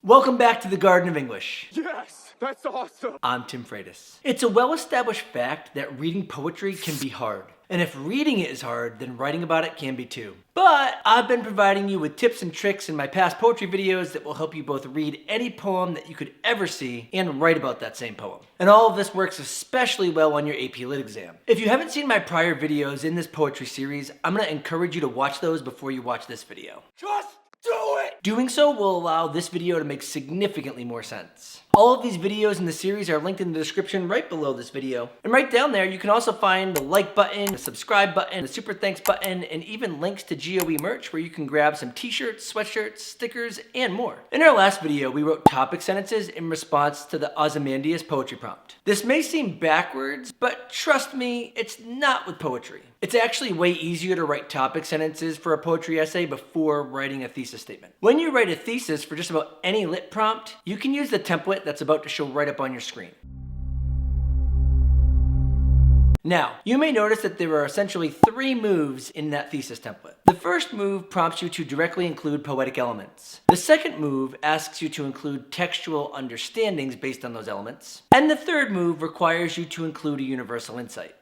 Welcome back to the Garden of English. Yes, that's awesome. I'm Tim Freitas. It's a well-established fact that reading poetry can be hard. And if reading it is hard, then writing about it can be too. But I've been providing you with tips and tricks in my past poetry videos that will help you both read any poem that you could ever see and write about that same poem. And all of this works especially well on your AP Lit exam. If you haven't seen my prior videos in this poetry series, I'm going to encourage you to watch those before you watch this video. Just do it! Doing so will allow this video to make significantly more sense. All of these videos in the series are linked in the description right below this video. And right down there, you can also find the like button, the subscribe button, the super thanks button, and even links to GOE merch where you can grab some t-shirts, sweatshirts, stickers, and more. In our last video, we wrote topic sentences in response to the Ozymandias poetry prompt. This may seem backwards, but trust me, it's not with poetry. It's actually way easier to write topic sentences for a poetry essay before writing a thesis statement. When you write a thesis for just about any lit prompt, you can use the template that's about to show right up on your screen. Now, you may notice that there are essentially 3 moves in that thesis template. The first move prompts you to directly include poetic elements. The second move asks you to include textual understandings based on those elements. And the third move requires you to include a universal insight.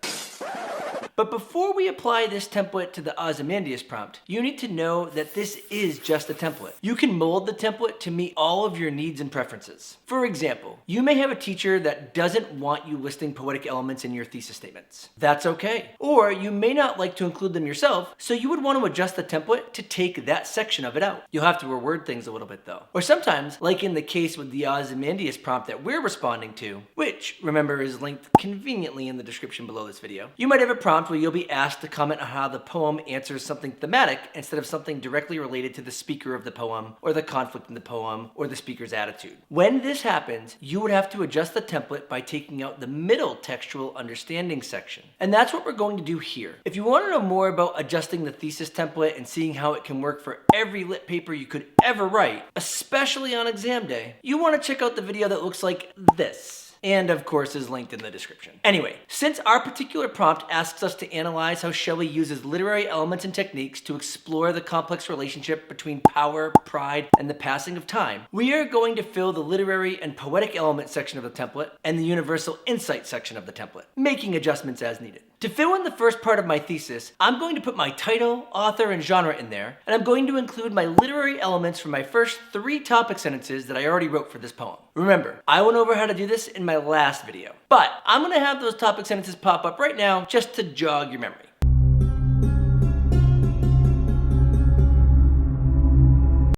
But before we apply this template to the Ozymandias prompt, you need to know that this is just a template. You can mold the template to meet all of your needs and preferences. For example, you may have a teacher that doesn't want you listing poetic elements in your thesis statements. That's okay. Or you may not like to include them yourself, so you would want to adjust the template to take that section of it out. You'll have to reword things a little bit though. Or sometimes, like in the case with the Ozymandias prompt that we're responding to, which remember is linked conveniently in the description below this video, you might have a prompt where you'll be asked to comment on how the poem answers something thematic instead of something directly related to the speaker of the poem, or the conflict in the poem, or the speaker's attitude. When this happens, you would have to adjust the template by taking out the middle textual understanding section. And that's what we're going to do here. If you want to know more about adjusting the thesis template and seeing how it can work for every lit paper you could ever write, especially on exam day, you want to check out the video that looks like this. And of course is linked in the description. Anyway, since our particular prompt asks us to analyze how Shelley uses literary elements and techniques to explore the complex relationship between power, pride, and the passing of time, we are going to fill the literary and poetic element section of the template and the universal insight section of the template, making adjustments as needed. To fill in the first part of my thesis, I'm going to put my title, author, and genre in there, and I'm going to include my literary elements from my first 3 topic sentences that I already wrote for this poem. Remember, I went over how to do this in my last video, but I'm going to have those topic sentences pop up right now just to jog your memory.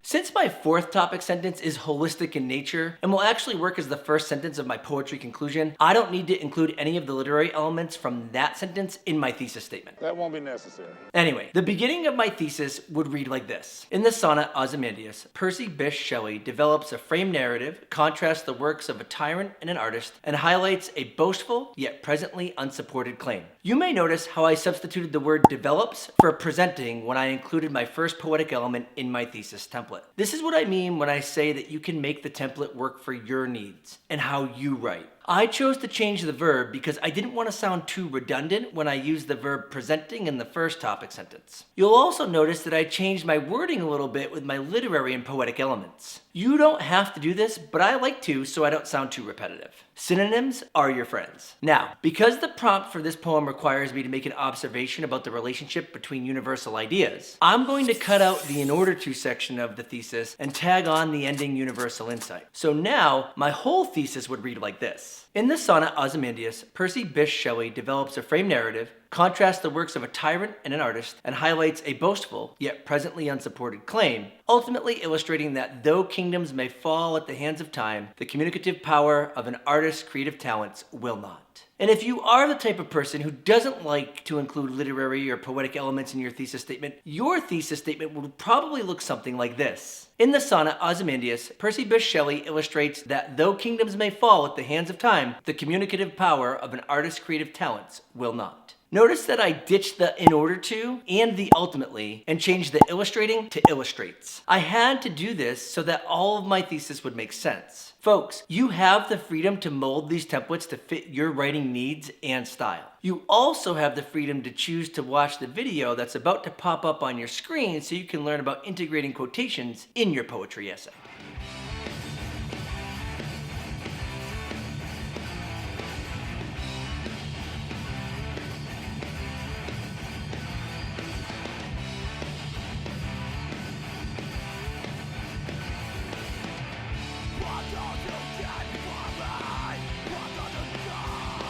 Since my 4th topic sentence is holistic in nature and will actually work as the first sentence of my poetry conclusion, I don't need to include any of the literary elements from that sentence in my thesis statement. That won't be necessary. Anyway, the beginning of my thesis would read like this. In the sonnet Ozymandias, Percy Bysshe Shelley develops a frame narrative, contrasts the works of a tyrant and an artist, and highlights a boastful yet presently unsupported claim. You may notice how I substituted the word develops for presenting when I included my first poetic element in my thesis template. This is what I mean when I say that you can make the template work for your needs and how you write. I chose to change the verb because I didn't want to sound too redundant when I used the verb presenting in the first topic sentence. You'll also notice that I changed my wording a little bit with my literary and poetic elements. You don't have to do this, but I like to so I don't sound too repetitive. Synonyms are your friends. Now, because the prompt for this poem requires me to make an observation about the relationship between universal ideas, I'm going to cut out the in order to section of the thesis and tag on the ending universal insight. So now, my whole thesis would read like this. In the sonnet Ozymandias, Percy Bysshe Shelley develops a frame narrative, contrasts the works of a tyrant and an artist, and highlights a boastful, yet presently unsupported claim, ultimately illustrating that though kingdoms may fall at the hands of time, the communicative power of an artist's creative talents will not. And if you are the type of person who doesn't like to include literary or poetic elements in your thesis statement, your thesis statement will probably look something like this. In the sonnet Ozymandias, Percy Bysshe Shelley illustrates that though kingdoms may fall at the hands of time, the communicative power of an artist's creative talents will not. Notice that I ditched the in order to and the ultimately and changed the illustrating to illustrates. I had to do this so that all of my thesis would make sense. Folks, you have the freedom to mold these templates to fit your writing needs and style. You also have the freedom to choose to watch the video that's about to pop up on your screen so you can learn about integrating quotations in your poetry essay.